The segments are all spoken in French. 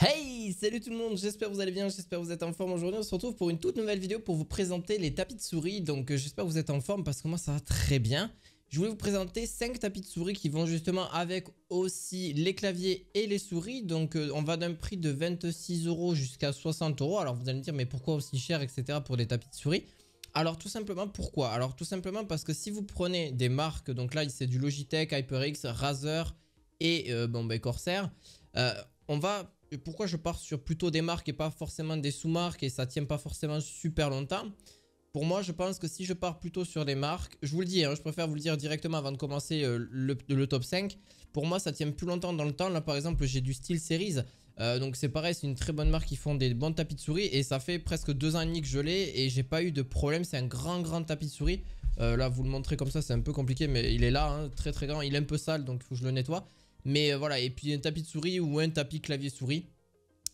Hey, salut tout le monde, j'espère que vous allez bien, j'espère que vous êtes en forme. Aujourd'hui on se retrouve pour une toute nouvelle vidéo pour vous présenter les tapis de souris. Donc j'espère que vous êtes en forme parce que moi ça va très bien. Je voulais vous présenter 5 tapis de souris qui vont justement avec aussi les claviers et les souris. Donc on va d'un prix de 26 € jusqu'à 60 €. Alors vous allez me dire mais pourquoi aussi cher etc. pour des tapis de souris? Alors tout simplement pourquoi? Alors tout simplement parce que si vous prenez des marques, donc là c'est du Logitech, HyperX, Razer et Corsair. On va... Pourquoi je pars sur plutôt des marques et pas forcément des sous-marques et ça tient pas forcément super longtemps? Pour moi, je pense que si je pars plutôt sur des marques, je vous le dis, hein, je préfère vous le dire directement avant de commencer le top 5. Pour moi, ça tient plus longtemps dans le temps. Là, par exemple, j'ai du SteelSeries. Donc c'est pareil, c'est une très bonne marque qui font des bons tapis de souris. Et ça fait presque 2 ans et demi que je l'ai et j'ai pas eu de problème. C'est un grand tapis de souris. Là, vous le montrez comme ça, c'est un peu compliqué, mais il est là, hein, très grand. Il est un peu sale, donc il faut que je le nettoie. Mais voilà, et puis un tapis de souris ou un tapis clavier souris.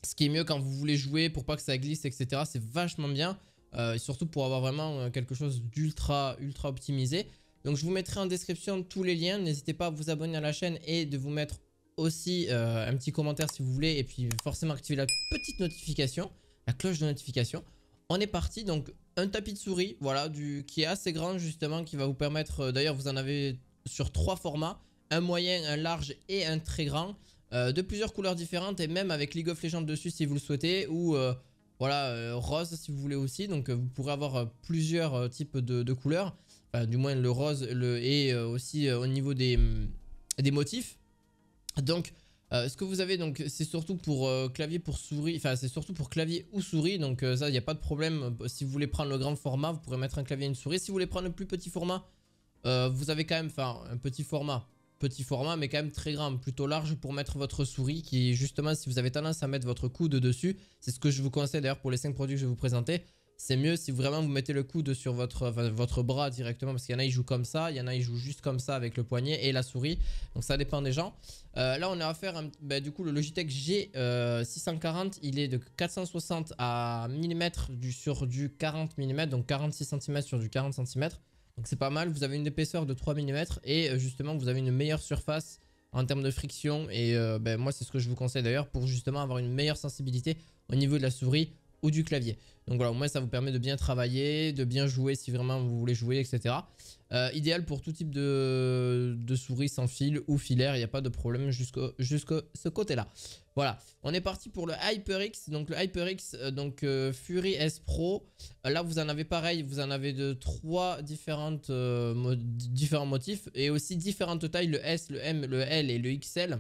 Ce qui est mieux quand vous voulez jouer pour pas que ça glisse, etc. C'est vachement bien. Et surtout pour avoir vraiment quelque chose d'ultra optimisé. Donc je vous mettrai en description tous les liens. N'hésitez pas à vous abonner à la chaîne et de vous mettre aussi un petit commentaire si vous voulez. Et puis forcément activer la petite notification, la cloche de notification. On est parti, donc un tapis de souris, voilà, qui est assez grand justement, qui va vous permettre, d'ailleurs vous en avez sur 3 formats, un moyen, un large et un très grand, de plusieurs couleurs différentes et même avec League of Legends dessus si vous le souhaitez, ou voilà, rose si vous voulez aussi, donc vous pourrez avoir plusieurs types de couleurs, enfin, du moins le rose et aussi au niveau des motifs. Donc ce que vous avez, donc c'est surtout pour clavier pour souris, enfin c'est surtout pour clavier ou souris, donc ça il n'y a pas de problème. Si vous voulez prendre le grand format, vous pourrez mettre un clavier et une souris. Si vous voulez prendre le plus petit format, vous avez quand même, enfin un petit format mais quand même très grand, plutôt large pour mettre votre souris, qui justement si vous avez tendance à mettre votre coude dessus, c'est ce que je vous conseille d'ailleurs pour les 5 produits que je vais vous présenter. C'est mieux si vraiment vous mettez le coude sur votre bras directement, parce qu'il y en a ils jouent comme ça, il y en a ils jouent juste comme ça avec le poignet et la souris, donc ça dépend des gens. Là on a affaire du coup le Logitech G640, il est de 460 à mm sur du 40 mm, donc 46 cm sur du 40 cm. Donc c'est pas mal, vous avez une épaisseur de 3 mm et justement vous avez une meilleure surface en termes de friction. Et moi c'est ce que je vous conseille d'ailleurs pour justement avoir une meilleure sensibilité au niveau de la souris ou du clavier. Donc voilà, au moins ça vous permet de bien travailler, de bien jouer si vraiment vous voulez jouer, etc. Idéal pour tout type de souris sans fil ou filaire, il n'y a pas de problème jusqu'à ce côté-là. Voilà, on est parti pour le HyperX. Donc le HyperX, Fury S Pro. Là vous en avez pareil, vous en avez de 3 différents motifs et aussi différentes tailles, le S, le M, le L et le XL.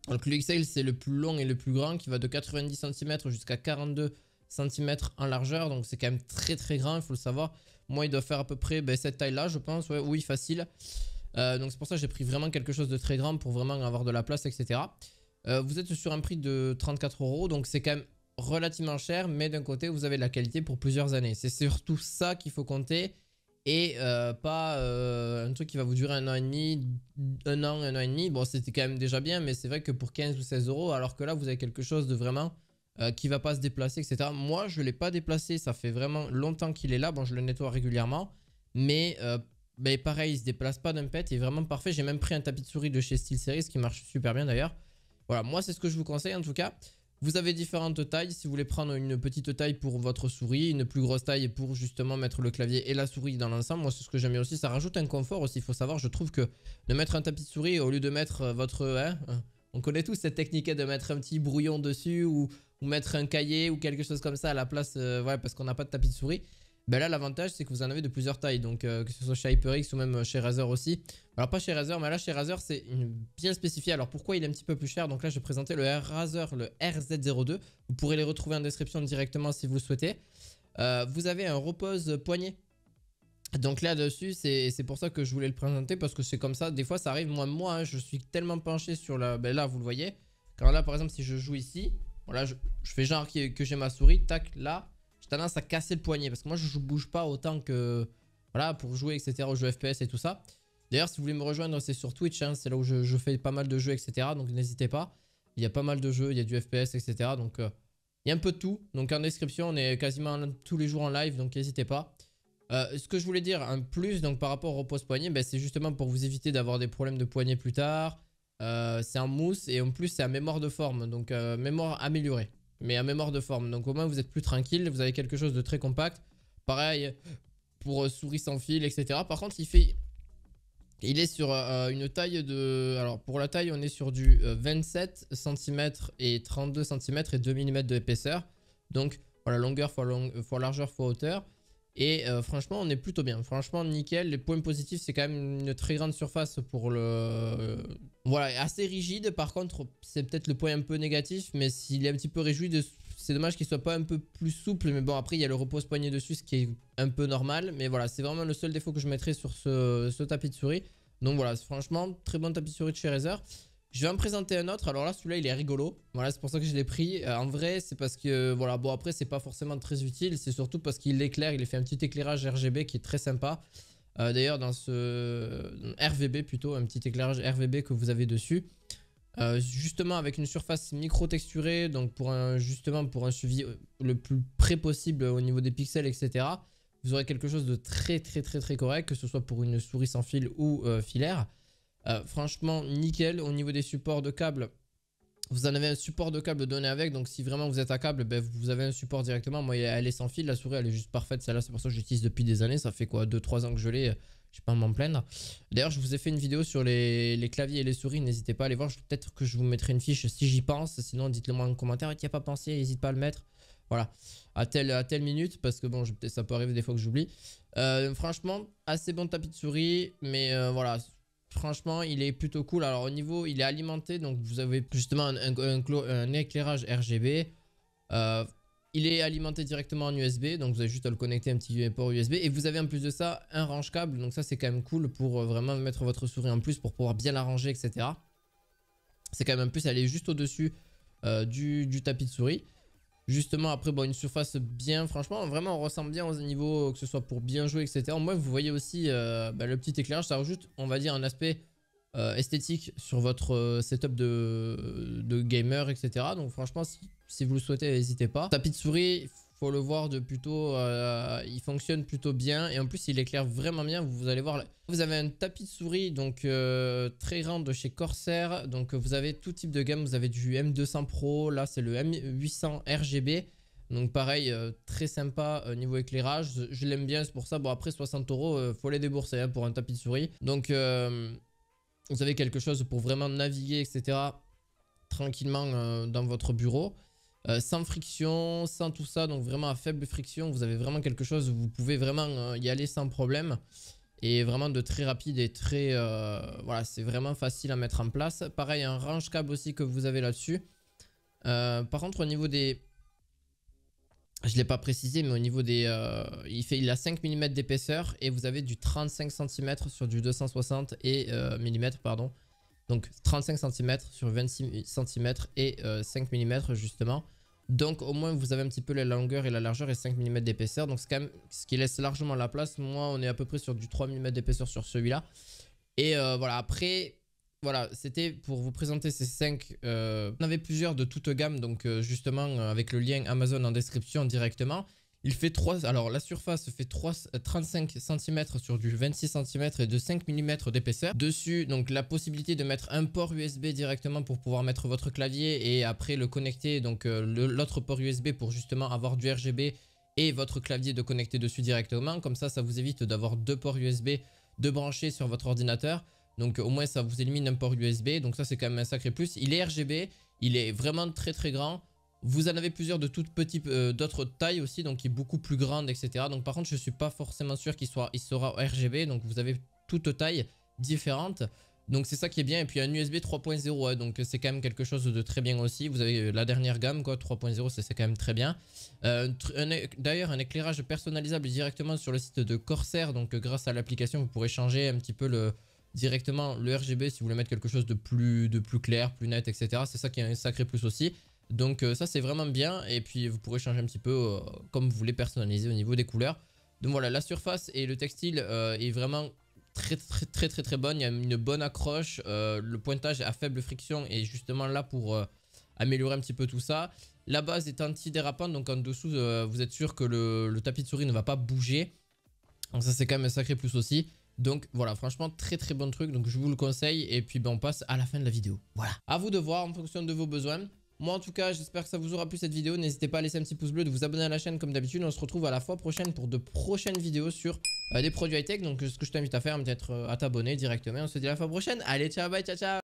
Donc le XL c'est le plus long et le plus grand qui va de 90 cm jusqu'à 42 cm en largeur, donc c'est quand même très grand, il faut le savoir. Moi il doit faire à peu près cette taille là je pense, ouais, oui facile. Donc c'est pour ça que j'ai pris vraiment quelque chose de très grand pour vraiment avoir de la place, etc. Vous êtes sur un prix de 34 €, donc c'est quand même relativement cher, mais d'un côté vous avez de la qualité pour plusieurs années. C'est surtout ça qu'il faut compter et pas un truc qui va vous durer un an et demi, un an et demi. Bon c'était quand même déjà bien, mais c'est vrai que pour 15 ou 16 €, alors que là vous avez quelque chose de vraiment qui va pas se déplacer, etc. Moi je ne l'ai pas déplacé, ça fait vraiment longtemps qu'il est là. Bon je le nettoie régulièrement, mais pareil il se déplace pas d'un pet, il est vraiment parfait. J'ai même pris un tapis de souris de chez SteelSeries qui marche super bien d'ailleurs. Voilà, moi c'est ce que je vous conseille en tout cas. Vous avez différentes tailles, si vous voulez prendre une petite taille pour votre souris, une plus grosse taille pour justement mettre le clavier et la souris dans l'ensemble. Moi c'est ce que j'aime bien aussi, ça rajoute un confort aussi, il faut savoir. Je trouve que de mettre un tapis de souris au lieu de mettre votre... on connaît tous cette technique de mettre un petit brouillon dessus ou mettre un cahier ou quelque chose comme ça à la place, ouais, parce qu'on n'a pas de tapis de souris. Ben là l'avantage c'est que vous en avez de plusieurs tailles, donc que ce soit chez HyperX ou même chez Razer aussi. Alors pas chez Razer, mais là chez Razer c'est bien spécifié. Alors pourquoi il est un petit peu plus cher? Donc là je vais présenter le Razer, le RZ02. Vous pourrez les retrouver en description directement si vous le souhaitez. Vous avez un repose poignet. Donc là dessus c'est pour ça que je voulais le présenter, parce que c'est comme ça. Des fois ça arrive, moi hein, je suis tellement penché sur la... Ben là vous le voyez. Quand là par exemple si je joue ici, voilà, je fais genre que j'ai ma souris, tac, là j'ai tendance à casser le poignet parce que moi je bouge pas autant que... Voilà, pour jouer, etc. aux jeux FPS et tout ça. D'ailleurs, si vous voulez me rejoindre, c'est sur Twitch, hein, c'est là où je fais pas mal de jeux, etc. Donc n'hésitez pas. Il y a pas mal de jeux, il y a du FPS, etc. Donc il y a un peu de tout. Donc en description, on est quasiment tous les jours en live, donc n'hésitez pas. Ce que je voulais dire, un plus, donc par rapport au repose-poignet, c'est justement pour vous éviter d'avoir des problèmes de poignet plus tard. C'est en mousse et en plus c'est à mémoire de forme, donc mémoire améliorée, mais à mémoire de forme. Donc au moins vous êtes plus tranquille, vous avez quelque chose de très compact. Pareil pour souris sans fil, etc. Par contre il est sur une taille de... Alors pour la taille on est sur du 27 cm et 32 cm et 2 mm d'épaisseur. Donc voilà, longueur fois largeur fois hauteur. Et franchement on est plutôt bien, franchement nickel. Les points positifs c'est quand même une très grande surface pour le... Voilà, assez rigide. Par contre c'est peut-être le point un peu négatif, mais s'il est un petit peu réjoui de... C'est dommage qu'il soit pas un peu plus souple, mais bon après il y a le repose-poignet dessus, ce qui est un peu normal. Mais voilà, c'est vraiment le seul défaut que je mettrais sur ce tapis de souris. Donc voilà, franchement très bon tapis de souris de chez Razer. Je vais en présenter un autre. Alors là, celui-là, il est rigolo. Voilà, c'est pour ça que je l'ai pris. En vrai, c'est parce que, voilà, bon, après, c'est pas forcément très utile. C'est surtout parce qu'il éclaire. Il a fait un petit éclairage RGB qui est très sympa. D'ailleurs, dans ce RVB plutôt, un petit éclairage RVB que vous avez dessus. Justement, avec une surface micro-texturée. Donc, justement, pour un suivi le plus près possible au niveau des pixels, etc. Vous aurez quelque chose de très, très, très, très correct. Que ce soit pour une souris sans fil ou filaire. Franchement nickel. Au niveau des supports de câbles, vous en avez un support de câble donné avec, donc si vraiment vous êtes à câble, ben, vous avez un support directement. Moi elle est sans fil, la souris elle est juste parfaite, celle-là c'est pour ça que je l'utilise depuis des années. Ça fait quoi, 2-3 ans que je l'ai, je vais pas m'en plaindre. D'ailleurs je vous ai fait une vidéo sur les claviers et les souris, n'hésitez pas à aller voir. Peut-être que je vous mettrai une fiche si j'y pense, sinon dites-le moi en commentaire. Et tu n'y as pas pensé, n'hésite pas à le mettre. Voilà, à telle minute, parce que bon ça peut arriver des fois que j'oublie. Franchement assez bon tapis de souris, mais voilà. Franchement, il est plutôt cool. Alors au niveau, il est alimenté, donc vous avez justement un éclairage RGB. Il est alimenté directement en USB, donc vous avez juste à le connecter à un petit port USB. Et vous avez en plus de ça un range câble, donc ça c'est quand même cool pour vraiment mettre votre souris en plus pour pouvoir bien la ranger, etc. C'est quand même un plus, elle est juste au-dessus du tapis de souris. Justement après bon, une surface bien, franchement vraiment on ressent bien au niveau que ce soit pour bien jouer, etc. Moi vous voyez aussi le petit éclairage, ça rajoute on va dire un aspect esthétique sur votre setup de gamer, etc. Donc franchement si vous le souhaitez n'hésitez pas. Tapis de souris, faut le voir de plutôt, il fonctionne plutôt bien et en plus il éclaire vraiment bien. Vous allez voir, vous avez un tapis de souris donc très grand de chez Corsair. Donc vous avez tout type de gamme, vous avez du M200 Pro, là c'est le M800 RGB. Donc pareil, très sympa niveau éclairage, je l'aime bien, c'est pour ça. Bon après 60 €, faut les débourser hein, pour un tapis de souris. Donc vous avez quelque chose pour vraiment naviguer, etc. tranquillement dans votre bureau. Sans friction, sans tout ça, donc vraiment à faible friction, vous avez vraiment quelque chose où vous pouvez vraiment y aller sans problème. Et vraiment de très rapide et très... voilà, c'est vraiment facile à mettre en place. Pareil, un range câble aussi que vous avez là-dessus. Par contre, au niveau des... Je ne l'ai pas précisé, mais au niveau des... il a 5 mm d'épaisseur et vous avez du 35 cm sur du 260 mm, pardon. Donc 35 cm sur 26 cm et 5 mm justement. Donc au moins vous avez un petit peu la longueur et la largeur et 5 mm d'épaisseur. Donc c'est quand même ce qui laisse largement la place. Moi on est à peu près sur du 3 mm d'épaisseur sur celui-là. Et voilà, après voilà, c'était pour vous présenter ces 5. On avait plusieurs de toute gamme. Donc justement avec le lien Amazon en description directement. Il fait 3, alors la surface fait 35 cm sur du 26 cm et de 5 mm d'épaisseur. Dessus, donc la possibilité de mettre un port USB directement pour pouvoir mettre votre clavier et après le connecter, donc l'autre port USB pour justement avoir du RGB et votre clavier de connecter dessus directement. Comme ça vous évite d'avoir deux ports USB de brancher sur votre ordinateur. Donc au moins ça vous élimine un port USB, donc ça c'est quand même un sacré plus. Il est RGB, il est vraiment très très grand. Vous en avez plusieurs de toutes petites, d'autres tailles aussi, donc qui est beaucoup plus grande, etc. Donc par contre, je ne suis pas forcément sûr qu'il sera RGB, donc vous avez toutes tailles différentes. Donc c'est ça qui est bien. Et puis un USB 3.0, hein, donc c'est quand même quelque chose de très bien aussi. Vous avez la dernière gamme, quoi, 3.0, c'est quand même très bien. D'ailleurs, un éclairage personnalisable directement sur le site de Corsair. Donc grâce à l'application, vous pourrez changer un petit peu directement le RGB si vous voulez mettre quelque chose de plus clair, plus net, etc. C'est ça qui est un sacré plus aussi. Donc ça c'est vraiment bien et puis vous pourrez changer un petit peu comme vous voulez personnaliser au niveau des couleurs. Donc voilà, la surface et le textile est vraiment très bonne. Il y a une bonne accroche, le pointage à faible friction est justement là pour améliorer un petit peu tout ça. La base est anti-dérapante, donc en dessous vous êtes sûr que le tapis de souris ne va pas bouger. Donc ça c'est quand même un sacré plus aussi. Donc voilà, franchement très très bon truc, donc je vous le conseille. Et puis on passe à la fin de la vidéo. Voilà, à vous de voir en fonction de vos besoins. Moi en tout cas j'espère que ça vous aura plu cette vidéo. N'hésitez pas à laisser un petit pouce bleu, de vous abonner à la chaîne comme d'habitude. On se retrouve à la fois prochaine pour de prochaines vidéos sur des produits high-tech. Donc ce que je t'invite à faire, peut-être à t'abonner directement. On se dit à la fois prochaine. Allez, ciao, bye, ciao, ciao.